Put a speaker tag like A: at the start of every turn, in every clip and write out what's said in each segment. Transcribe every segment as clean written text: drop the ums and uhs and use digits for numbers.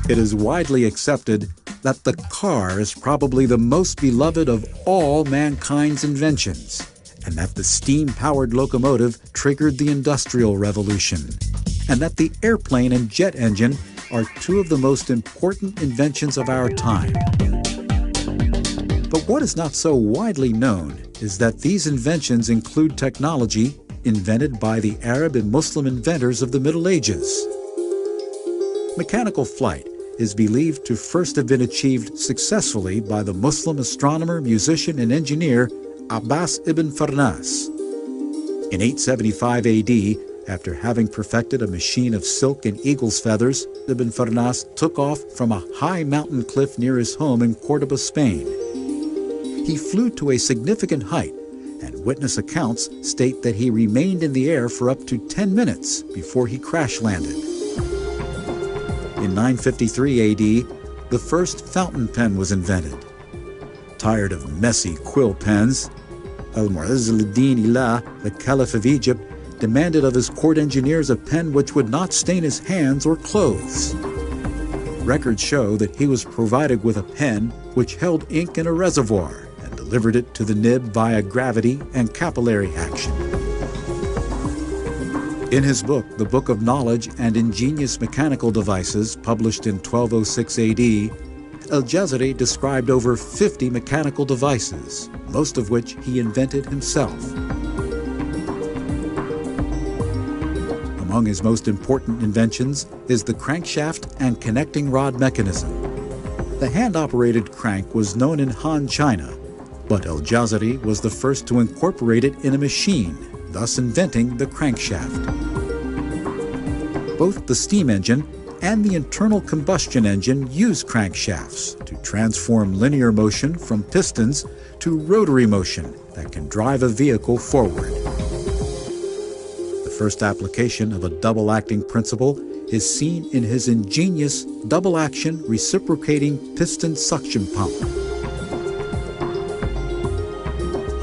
A: It is widely accepted that the car is probably the most beloved of all mankind's inventions, and that the steam-powered locomotive triggered the Industrial Revolution, and that the airplane and jet engine are two of the most important inventions of our time. But what is not so widely known is that these inventions include technology invented by the Arab and Muslim inventors of the Middle Ages. Mechanical flight is believed to first have been achieved successfully by the Muslim astronomer, musician, and engineer Abbas ibn Farnas. In 875 AD, after having perfected a machine of silk and eagle's feathers, Ibn Farnas took off from a high mountain cliff near his home in Cordoba, Spain. He flew to a significant height, and witness accounts state that he remained in the air for up to 10 minutes before he crash-landed. In 953 AD, the first fountain pen was invented. Tired of messy quill pens, Al-Mu'izz al-Din Ilah, the Caliph of Egypt, demanded of his court engineers a pen which would not stain his hands or clothes. Records show that he was provided with a pen which held ink in a reservoir and delivered it to the nib via gravity and capillary action. In his book, The Book of Knowledge and Ingenious Mechanical Devices, published in 1206 AD, Al-Jazari described over 50 mechanical devices, most of which he invented himself. Among his most important inventions is the crankshaft and connecting rod mechanism. The hand-operated crank was known in Han China, but Al-Jazari was the first to incorporate it in a machine, thus inventing the crankshaft. Both the steam engine and the internal combustion engine use crankshafts to transform linear motion from pistons to rotary motion that can drive a vehicle forward. The first application of a double-acting principle is seen in his ingenious double-action reciprocating piston suction pump.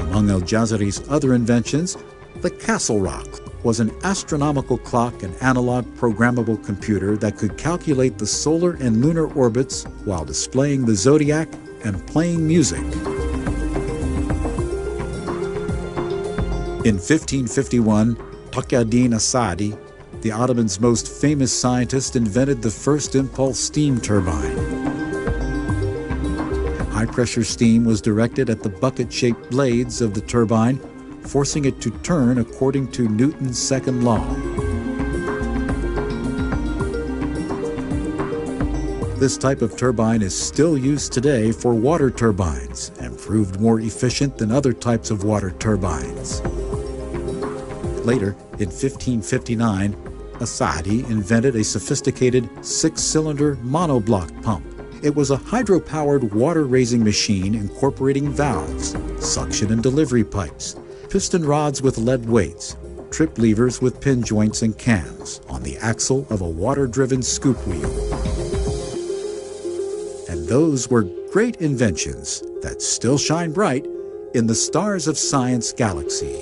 A: Among Al-Jazari's other inventions, the Castle Rock was an astronomical clock and analog programmable computer that could calculate the solar and lunar orbits while displaying the zodiac and playing music. In 1551, Taqiyuddin as-Sa'di, the Ottomans' most famous scientist, invented the first impulse steam turbine. High-pressure steam was directed at the bucket-shaped blades of the turbine, forcing it to turn according to Newton's second law. This type of turbine is still used today for water turbines and proved more efficient than other types of water turbines. Later, in 1559, as-Sa'di invented a sophisticated 6-cylinder monoblock pump. It was a hydro-powered water-raising machine incorporating valves, suction and delivery pipes, piston rods with lead weights, trip levers with pin joints and cams on the axle of a water-driven scoop wheel. And those were great inventions that still shine bright in the stars of science galaxy.